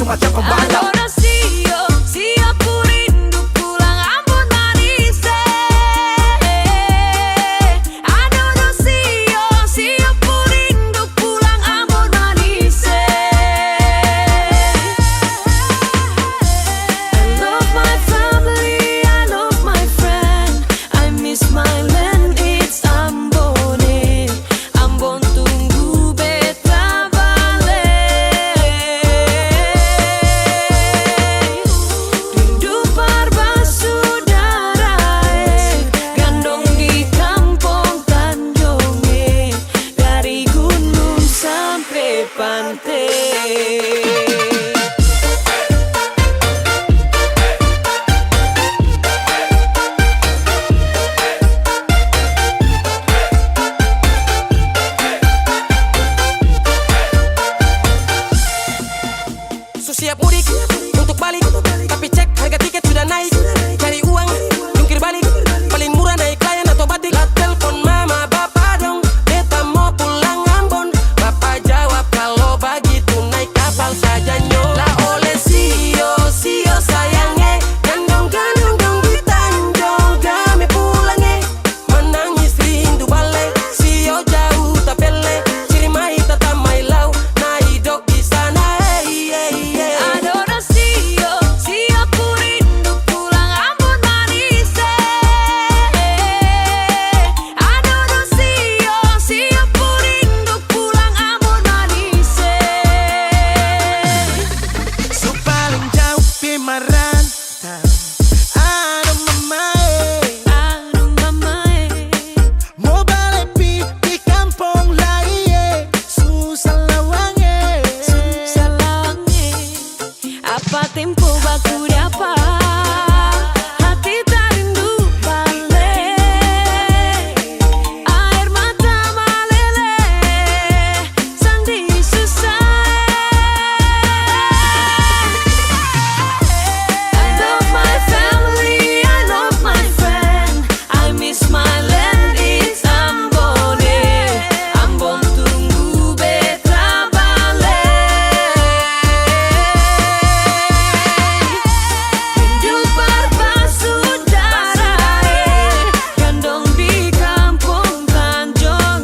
semacam pembalap. Adorasio, si aku rindu pulang Ambon manis. Adorasio, si aku rindu pulang Ambon manis. I love my family, I love my friend, I miss my land, it's Ambon. Ambon tunggu beta balik. Rindu persaudara, gandong di kampung Tanjung, dari gunung sampai pantai. Siap mudik untuk balik, tapi cek harga tiket sudah naik. Cari uang, jungkir balik, paling murah naik layan atau batik. Lah telepon mama bapak dong, beta mau pulang Ambon. Bapak jawab kalau begitu naik kapal saja nyo. Lah oleh sio sayangnya, gandong-gandong dong di Tanjung kami pulangnya. Menangis rindu balik, sio jauh tak pele, ciri mai tata mai lau, na hidup di sana. Adorasio, si aku rindu pulang Ambon manis. Adorasio, si aku rindu pulang Ambon manis. So paling jauh di Marantau, aduh mamae, mau balik di kampung lain, susah lawange. Apa tempo baku dapat, hati tak rindu balik. Air mata meleleh, sandi susah. I love my family, I love my friend, I miss my land, it's Ambon. Ambon tunggu beta balik. Rindu persaudara, gandong di kampung Tanjung,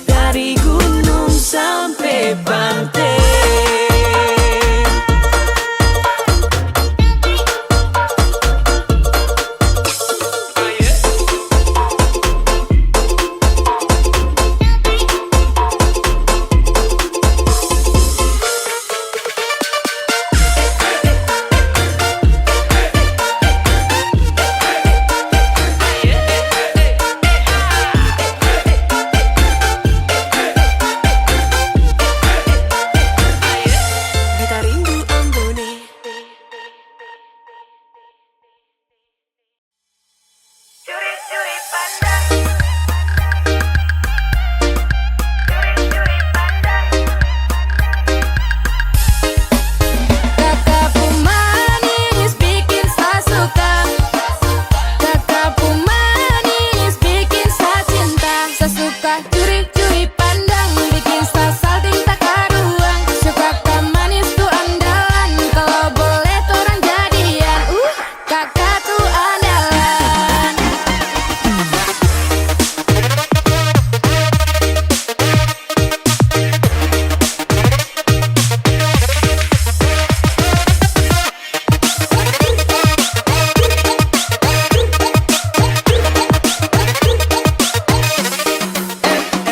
dari gunung sampai pantai. Beta rindu Ambon. Curi-curi pandang, curi-curi pandang. Kakakku manis bikin saya suka, kakakku manis bikin saya cinta. Saya suka curi-curi pandang, bikin saya salting tak karuang. Suka kak manis tuh andalan, kalau boleh tuh orang jadian. Kakak tuh andalan.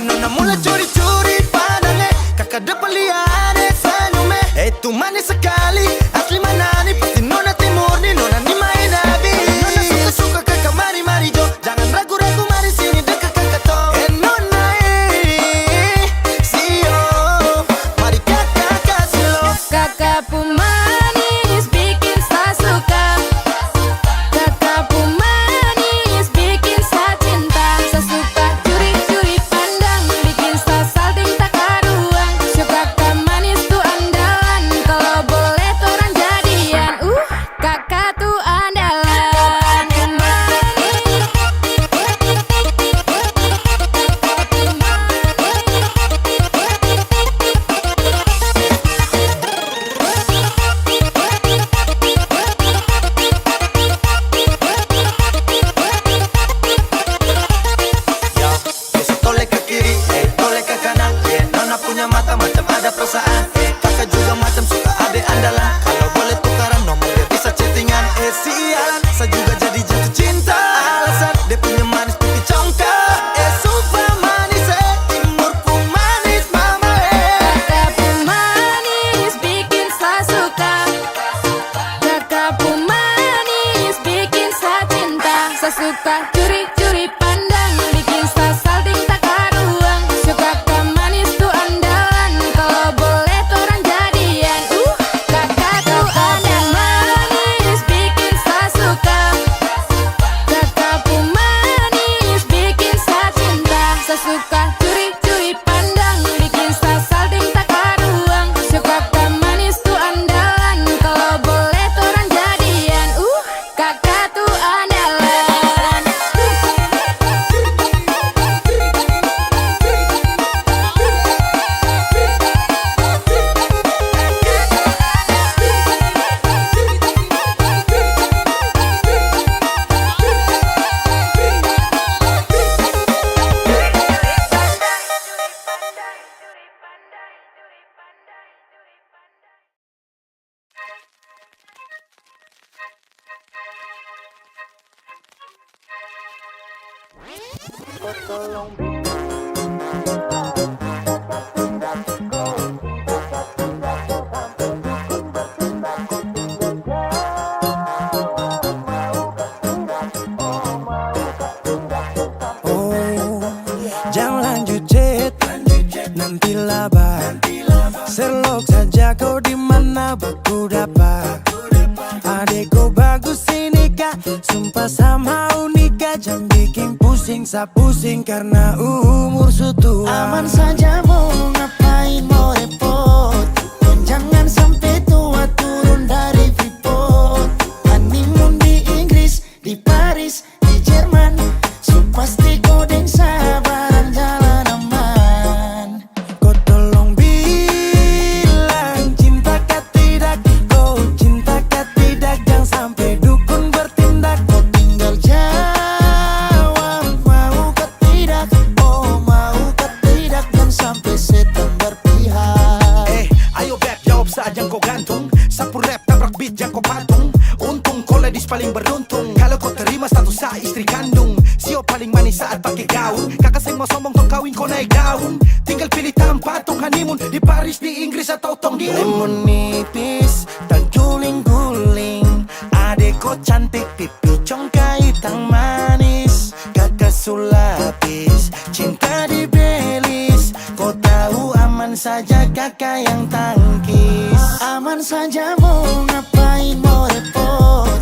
Nona mula curi-curi padangnya, kakak dapat lihat senyumnya. Itu manis sekali, asli Manani, pasti nona timur nih, nona nih main habis. Nona suka-suka kakak mari jo, jangan ragu-ragu mari sini dekat kakak to. Nona sio, mari kakak kasih lo. Kakakku manis bikin saya suka, kakakku manis bikin saya cinta. Saya suka curi-curi pandang, bikin saya salting tak karuang. Suka kak manis tuh andalan, kalau boleh kakak juga macam suka adek andalan. Kalau boleh tukaran nomor dia bisa chattingan. Sialan, saya juga jadi jatuh cinta. Alasan dia punya manis putih congkak. Super manis timurku manis mama Kakakku manis bikin saya suka. Kakakku manis bikin saya cinta. Saya suka curi-curi pandang, bikin saya salting tak karuang. Suka kau manis tuh andalan, kalau boleh torang jadian. Kakak tuh andalan, manis bikin saya suka. Kakakku manis bikin saya cinta. Saya suka curi-curi pandang, bikin saya salting tak karuang. Suka kau manis tuh andalan, kalau boleh torang jadian. Kakak tuh andalan. Jangan lanjut chat, nanti laba. Serlok saja kau di mana baku dapat. Adekku bagus ini kak, sumpah sama unika. Jangan bikin pusing, sa pusing karena umur sutua. Aman saja mau ngapain mau repot. Jangan sampai tua turun dari Freeport. Honeymoon di Inggris, di Paris, di Jerman. So pasti kodeng sabaran jalan aman. Kau tolong bilang cinta kah tidak. Kau cinta kah tidak. Jangan sampai dukun bertindak. Kau tinggal jawab mau ke tidak. Oh mau ke tidak. Dan sampai setan berpihak. Ayo beb jawab saja kau gantung. Sapu rap tabrak beat jangan kau patung. Untung kau ladies paling beruntung. Kalau kau terima status sa istri kandung. Sio paling manis saat pakai gaun. Kakak seng mau sombong tong kawin kau naik daun. Tinggal pilih tempat tong honeymoon. Di Paris, di Inggris atau tong di lemon nipis dan guling-guling. Adek kau cantik pipi congkai hitam manis. Kakak sulapis cinta di Belis. Kau tahu aman saja kakak yang tangkis. Aman saja mau ngapain mau repot.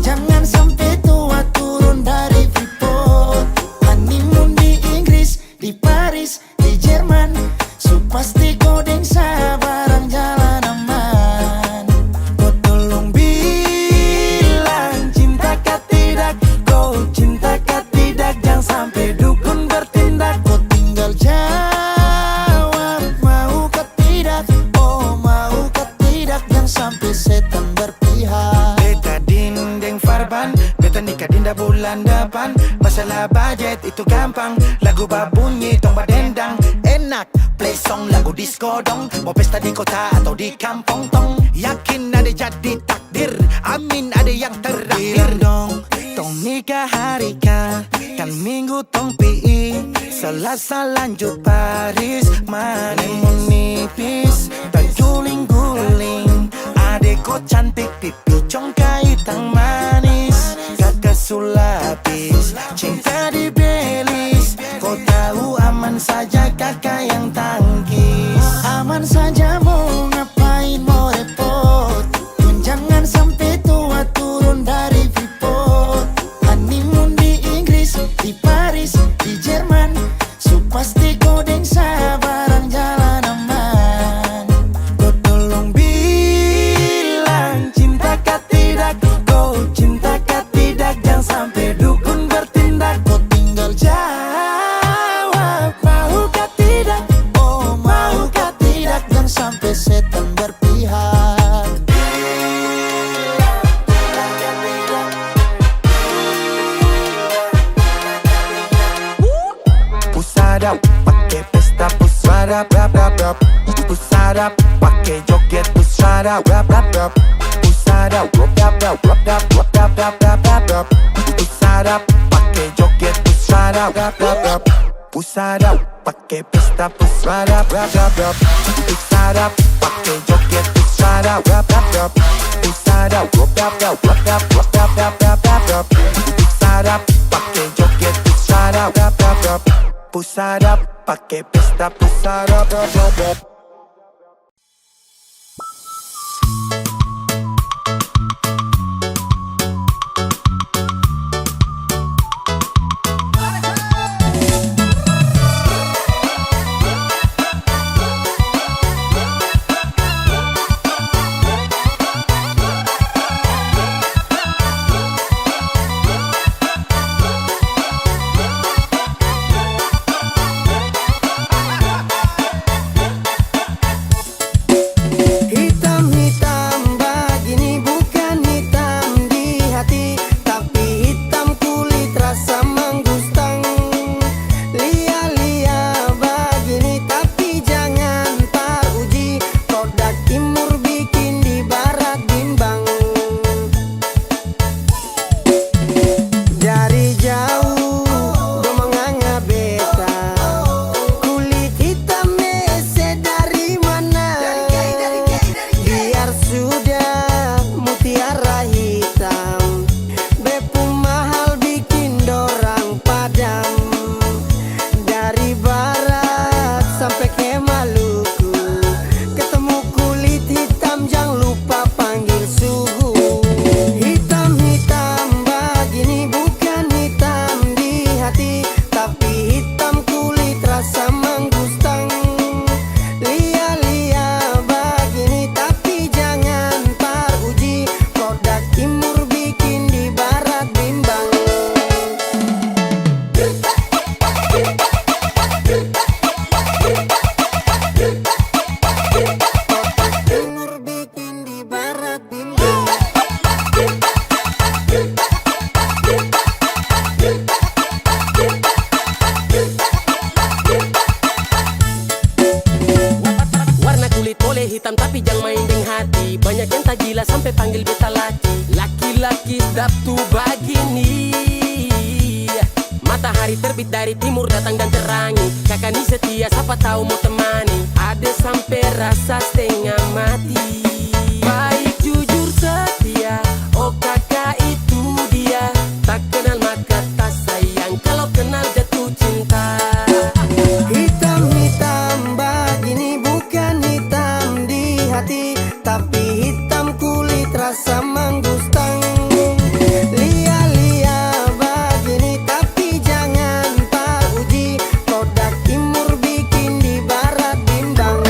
Jangan sampai tua turun dari Freeport. Honeymoon di Inggris, di Paris, di Jerman. So pasti kodeng sabaran jalan aman. Kau tolong bilang cinta kah tidak. Kau cinta kah tidak. Jangan sampai dukun bertindak. Kau tinggal jawab mau ke tidak. Oh mau ke tidak. Jangan sampai setan berpihak. Beta dinding farban, beta nikah dinda bulan depan. Masalah budget itu gampang. Lagu babunyi tong badendang. Enak play song lagu disco dong. Mau pesta di kota atau di kampung tong. Yakin ada jadi takdir. Amin ada yang terakhir dong. Tong nikah hari kan minggu tong PI. Selasa lanjut Paris. Honeymoon nipis dan guling-guling. Adek kau cantik pipi congkai hitam manis. Kakak sulapis cinta di Belis. Kau tahu aman saja kakak yang tangkis. Aman saja mau ngapain mau repot. Jangan sampai tua turun dari Freeport. Honeymoon di Inggris, di Paris, di Jerman. So pasti kodeng sabaran jalan aman. Kau tolong bilang joget pusara rap rap rap. Pusara rap rap rap rap rap rap rap rap rap rap. Pusara pakai joget pusara rap rap rap. Pusara pakai pesta pusara rap rap rap. Pusara pakai joget pusara rap rap rap. Pusara rap rap rap rap rap rap rap rap rap rap. Pusara pakai joget pusara rap rap rap. Pusara pakai pesta pusara rap rap rap. hitam tapi jangan main dengan hati. Banyak yang tak gila sampai panggil beta laki. Laki-laki sedap tuh begini. Matahari terbit dari timur datang dan terangi. Kakak ni setia siapa tahu mau temani. Ada sampai rasa setengah mati. Baik jujur setia, oh kakak itu dia. Tak kenal maka tak sayang, kalau kenal jatuh cinta. Hitam-hitam begini bukan hitam di hati, tapi hitam kulit rasa manggustang. Lia-lia begini tapi jangan tak uji, produk timur bikin di barat bimbang.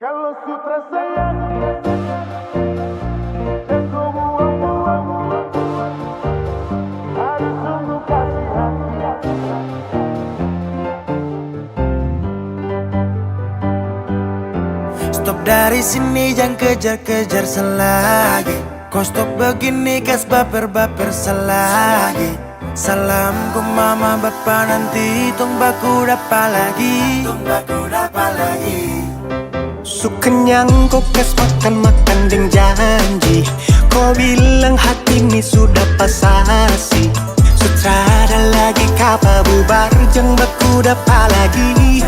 Kalau sutra sayang dan kau buang-buang, harus sungguh kasihan. Stop dari sini, jangan kejar-kejar selagi. Kau stop begini, gas baper-baper selagi. Salam ke mama bapa nanti, tong baku dapat lagi. Su kenyang kau kes makan-makan deng janji. Kau bilang hati ini sudah pasasi. Sutrada lagi kapa bubar, jeng baku dapat lagi.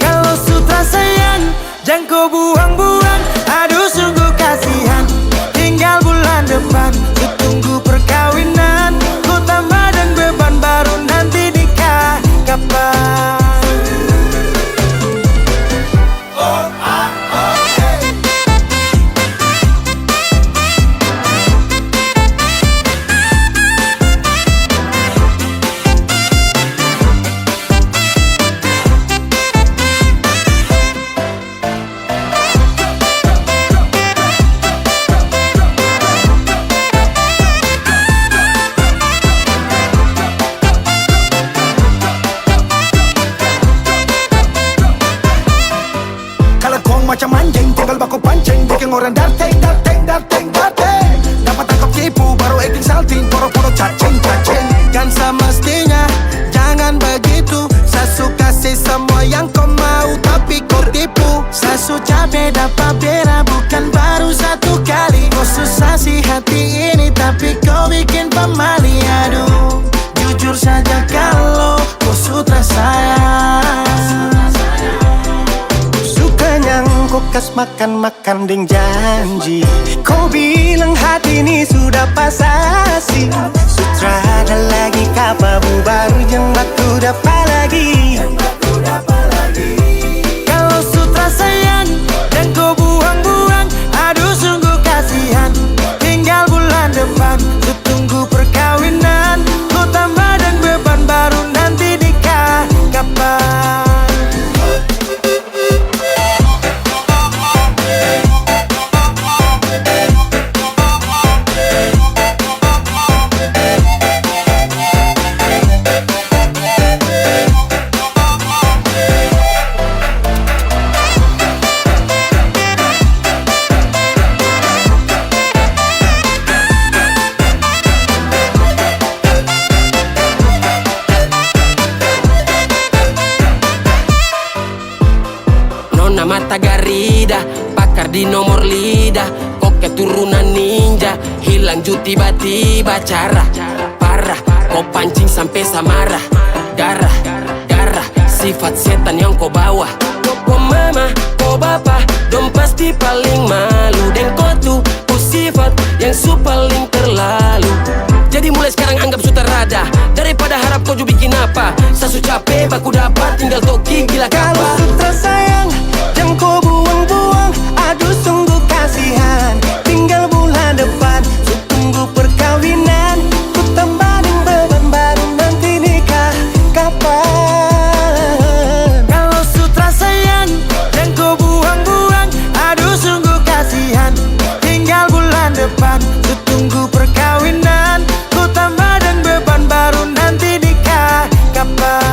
Kalau sutra sayang, jangan kau buang-buang. Aduh sungguh kasihan, tinggal bulan depan ku tunggu perkawinan. Ku tambah dan beban baru nanti nikah kapan? seperti ini, tapi kau bikin pemalu. Aduh, jujur saja kalau kau sutra sayang. Sukanya kau kas makan-makan deng janji. Kau bilang hati ini sudah pasasi. Sutrada lagi kapa bubar yang batu dapat lagi. Kalau sutra sayang dan kau buang-buang, aduh sungguh kasihan. Tinggal bulan depan, ku tunggu perkawinan. Ku tambah dan beban baru nanti nikah kapan? Nona mata garida, pakar di nomor lidah. Kok keturunan ninja, hilang ju tiba-tiba. Cara parah, kau pancing sampai samarah. Garah, garah, sifat setan yang kau bawa. Kau mama, kau bapa, dong pasti paling malu. Dan kau tuh, kau sifat yang su paling terlalu. Jadi mulai sekarang anggap sutarada, daripada harap kau ju bikin apa. Sasu capek, baku dapat, tinggal toki gila Kalau kapal. sutra sayang yang kau buang-buang, aduh sungguh kasihan. Tinggal bulan depan, ku tunggu perkawinan. Ku tambahin beban baru nanti nikah kapan? Kalau sutra sayang dan kau buang-buang, aduh sungguh kasihan. Tinggal bulan depan, ku tunggu perkawinan. Ku tambah dan beban baru nanti nikah kapan?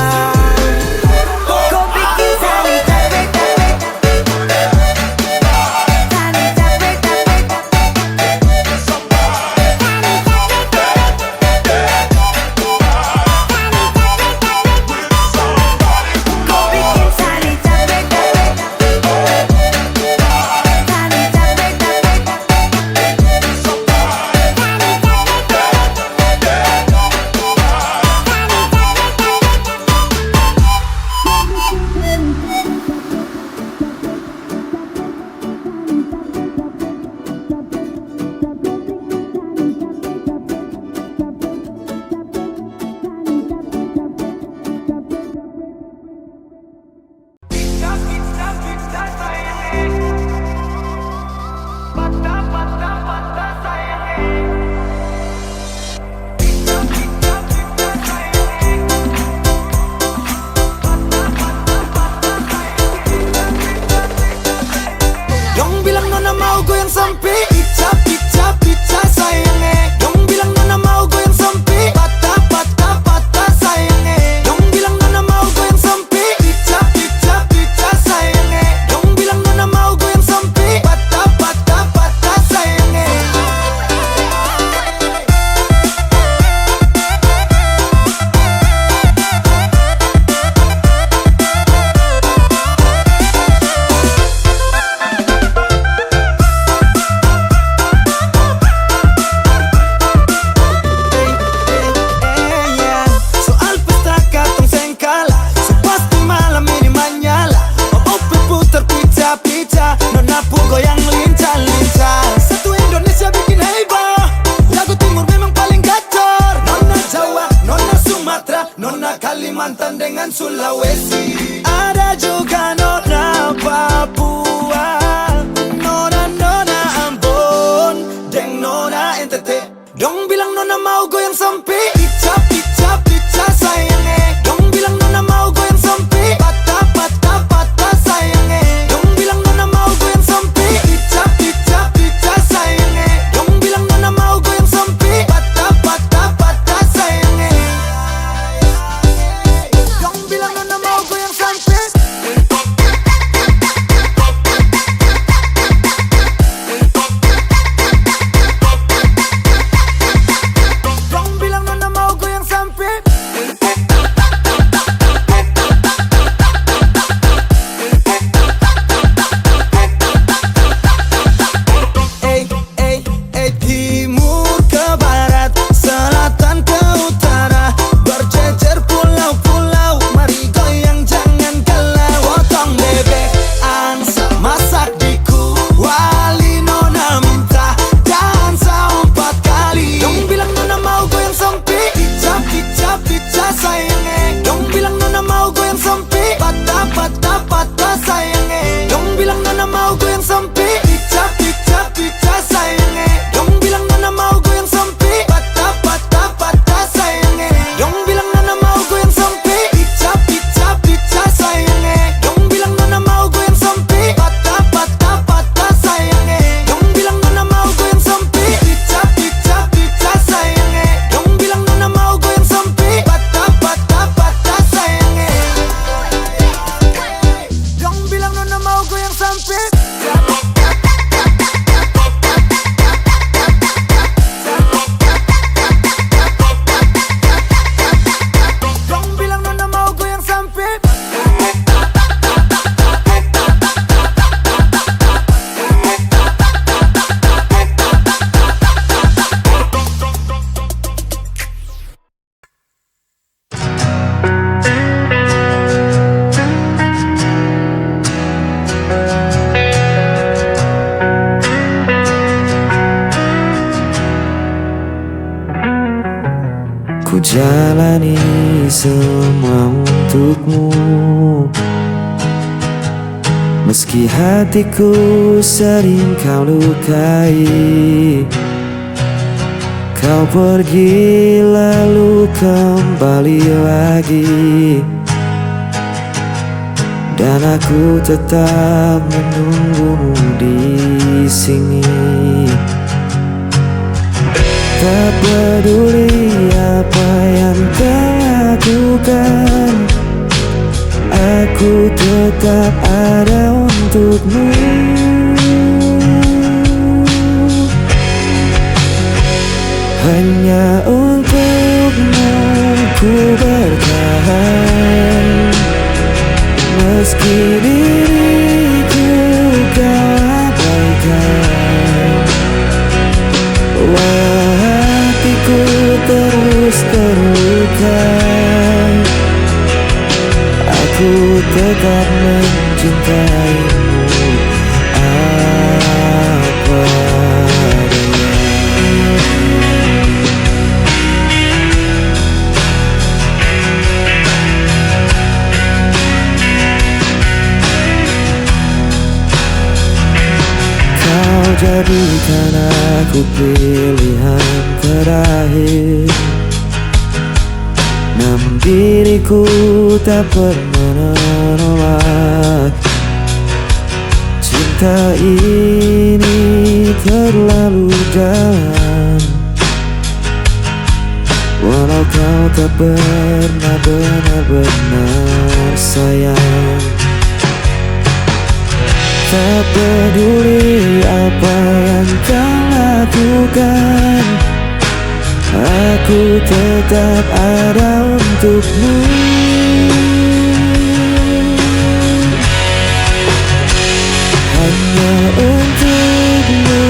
Kau bikin saling capek-capek, saling capek-capek, kau bikin saling capek-capek, saling capek-capek. Dong bilang nona mau goyang sampai icap, icap, icap sayangnya. Dong bilang nona mau goyang sampai patah, patah, patah sayangnya. Dong bilang nona mau goyang sampai icap, icap, icap sayangnya. Dong bilang nona mau goyang sampai patah, patah, patah sayangnya. Soal pesta katong sengkala, so pasti malam ini manyala. Ope putar pica-pica, nona pun goyang lincah-lincah. Satu Indonesia bikin heboh, lagu timur memang paling gacor. Nona Jawa, nona Sumatera, nona Kalimantan dengan Sulawesi. Ada juga nona Papua, nona Ambon, deng nona NTT. Dong bilang nona mau goyang sampai icap, icap, icap sayangnya. Dong bilang nona mau goyang sampai patah, patah, patah sayangnya. Dong bilang nona mau goyang sampai icap, icap, icap sayangnya. Dong bilang nona mau goyang sampai patah, patah, patah sayangnya. Dong bilang nona mau goyang sampai. Dong bilang nona Ku jalani semua untukmu, meski hatiku sering kau lukai. Kau pergi lalu kembali lagi, dan aku tetap menunggumu di sini. Tak peduli apa yang kau lakukan, aku tetap ada untukmu. Hanya untukmu ku bertahan, meski diriku kau abaikan. Walau hatiku terus terluka, aku tetap mencintaimu apa adanya. Kau jadikan aku pilihan terakhir, namun diriku tak pernah menolak. Cinta ini terlalu dalam, walau kau tak pernah benar-benar sayang. Tak peduli apa yang kau lakukan, aku tetap ada untukmu. Hanya untukmu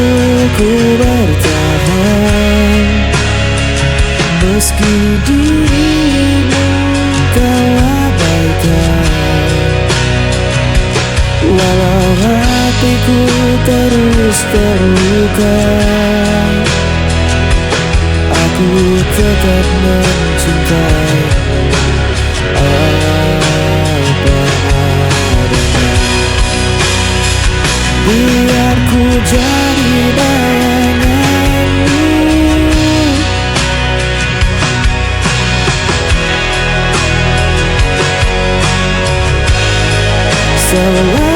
ku bertahan, meski dirimu kau abaikan. Walau hatiku terus terluka, aku tetap mencintaimu apa adanya. Biar ku jadi bayanganmu, selama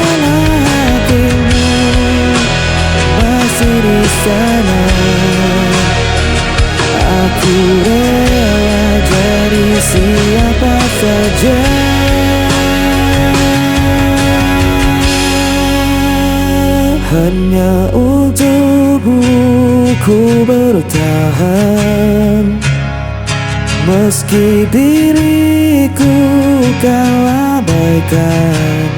hatimu masih di sana, aku rela jadi siapa saja. Hanya untukmu ku bertahan, meski diriku kau abaikan.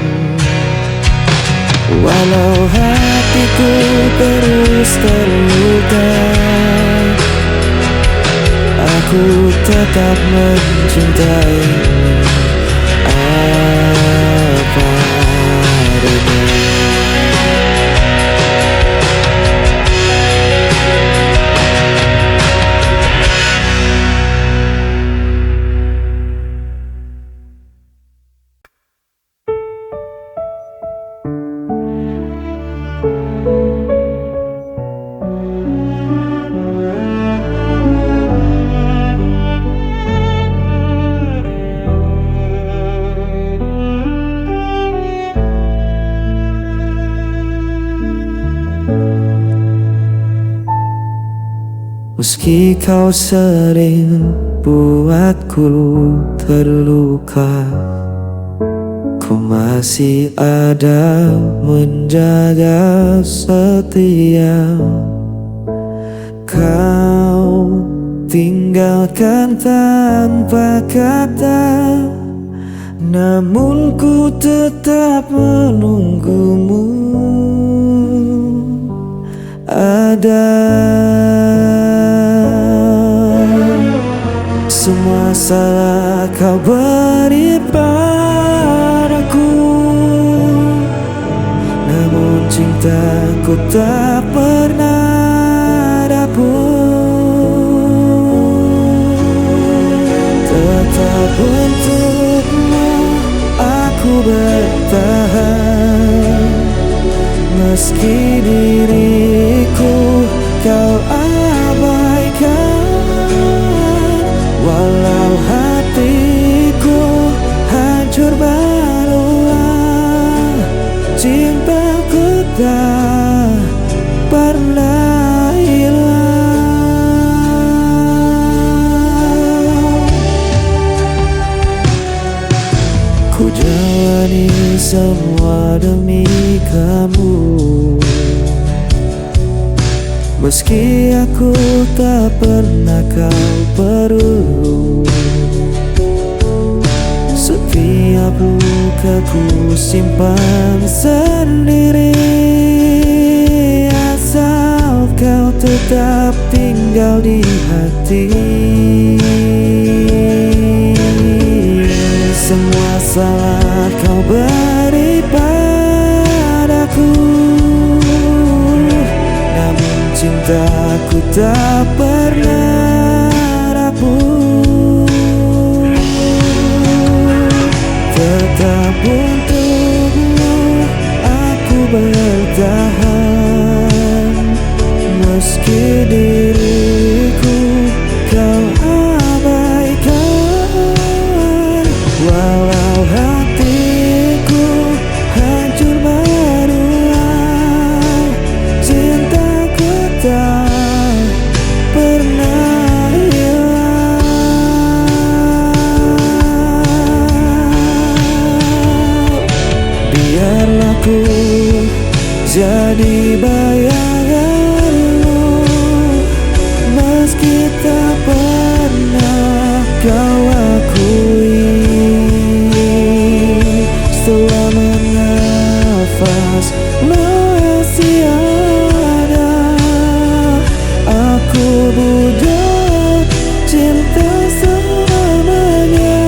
Walau hatiku terus terluka, aku tetap mencintaimu apa adanya. Meski kau sering buatku terluka, ku masih ada menjaga setia. Kau tinggalkan tanpa kata, namun ku tetap menunggumu. Ada semua salah kau beri padaku, namun cintaku tak pernah dapur. semua demi kamu. Meski aku tak pernah kau perlu, setiap luka ku simpan sendiri. Asal kau tetap tinggal di hati. Semua salah kau beri padaku, namun cintaku tak pernah rapuh. Tetap untukmu aku bertahan, meski diriku kau abaikan. Walau hatiku hancur berulang, cintaku tak pernah hilang. Biarlah ku jadi bayanganmu, meski tak pernah kau akui. Selama nafas masih ada, aku budak cinta selamanya.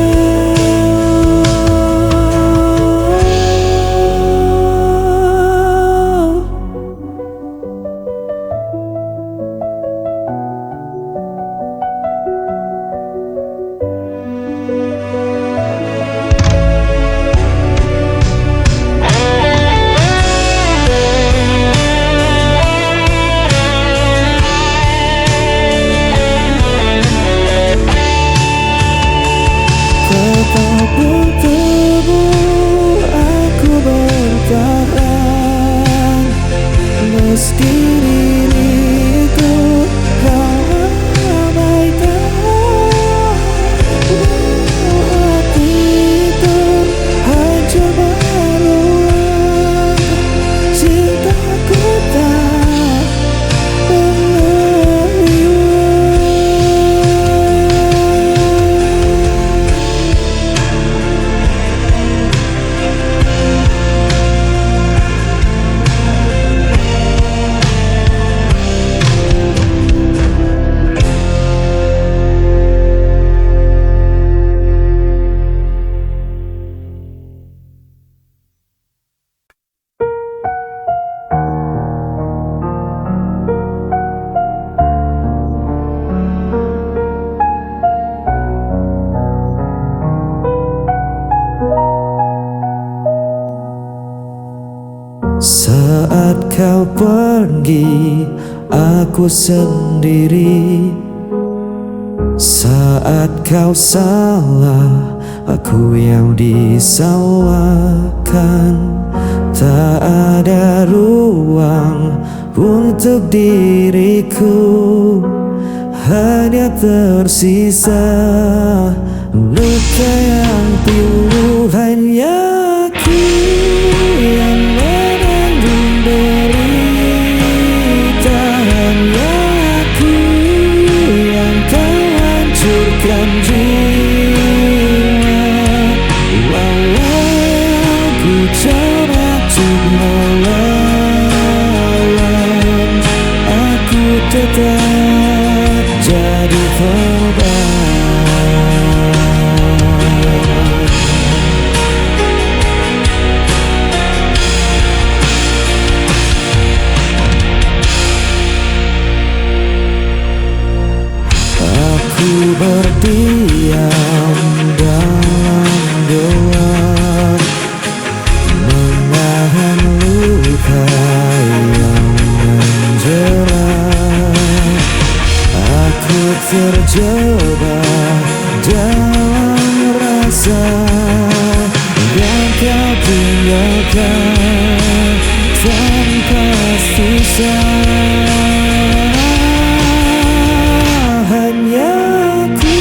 Tetap untukmu aku bertahan, meski diriku kau abaikan. Hatiku hancur berulang, cintaku tak pernah Saat kau pergi, aku sendiri. Saat kau salah, aku yang disalahkan. Tak ada ruang untuk diriku, hanya tersisa luka yang pilu. Hanya aku yang menanggung derita, hanya aku yang kau hancurkan jiwa. Walau ku coba untuk melawan, aku tetap jadi korban. Aku berdiam dalam gelap, menahan luka yang menjerat. Aku terjebak dalam rasa yang kau tinggalkan tanpa sisa. Hanya aku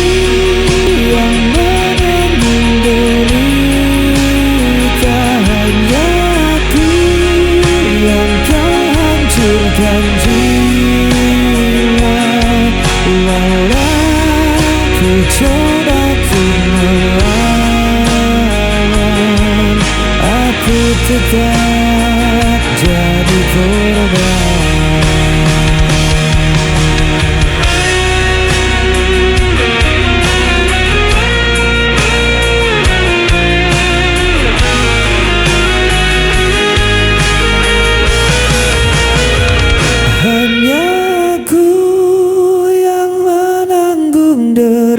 yang menanggung derita, hanya tetap jadi korban. Hanya aku yang menanggung derita,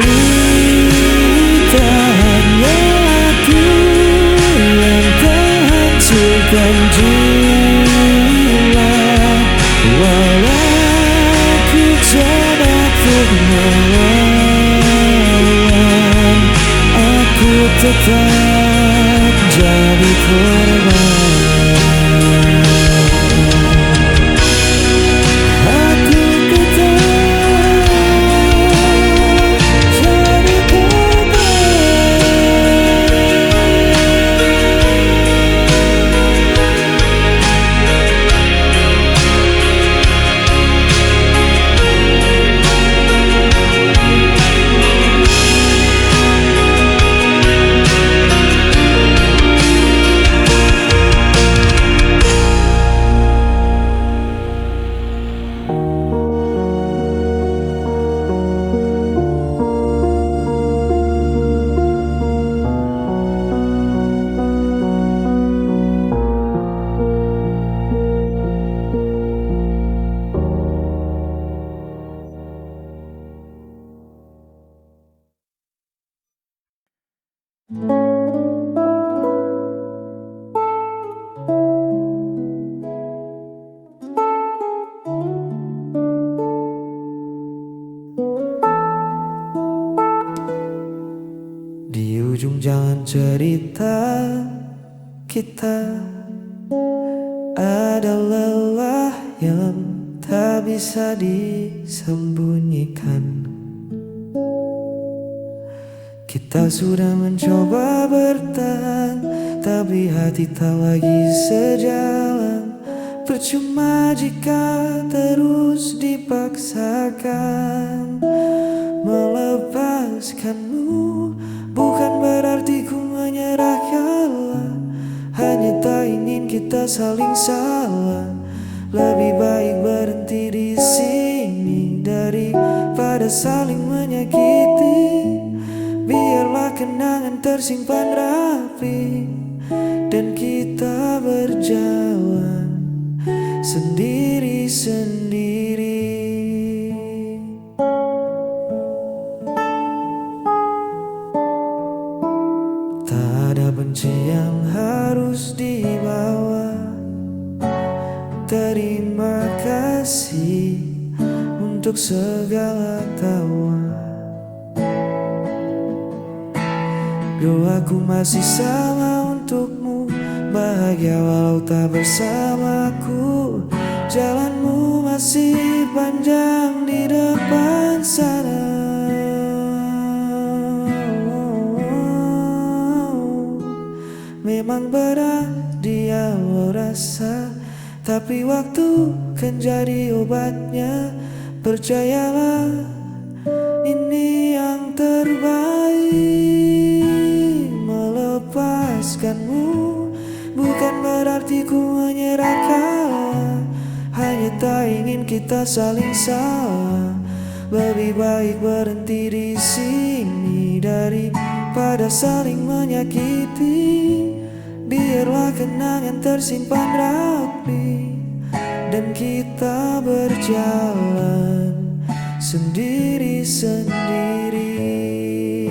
hanya aku yang terhancurkan jiwa. Walau ku coba melawan, aku tetap jadi korban. Di ujung jalan cerita kita ada lelah yang tak bisa disembunyikan. Kita sudah mencoba bertahan, tapi hati tak lagi sejalan. Percuma jika terus dipaksakan. Melepaskanmu bukan berarti ku menyerah kalah, hanya tak ingin kita saling salah. Lebih baik berhenti di sini daripada saling menyakiti. Biarlah kenangan tersimpan rapi dan kita berjalan sendiri-sendiri. Tak ada benci yang harus dibawa. Terima kasih untuk segala tawa. Doaku masih sama untukmu, bahagia walau tak bersamaku. Jalanmu masih panjang di depan sana. Memang berat dia rasa, tapi waktu kan jadi obatnya. Percayalah, ini yang terbaik. Melepaskanmu bukan berarti ku menyerah kalah, hanya tak ingin kita saling salah. Lebih baik berhenti di sini daripada saling menyakiti. Biarlah kenangan tersimpan rapi dan kita berjalan sendiri-sendiri.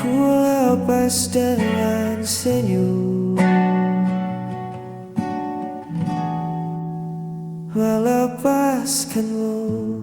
Ku lepas dengan senyum, melepaskanmu.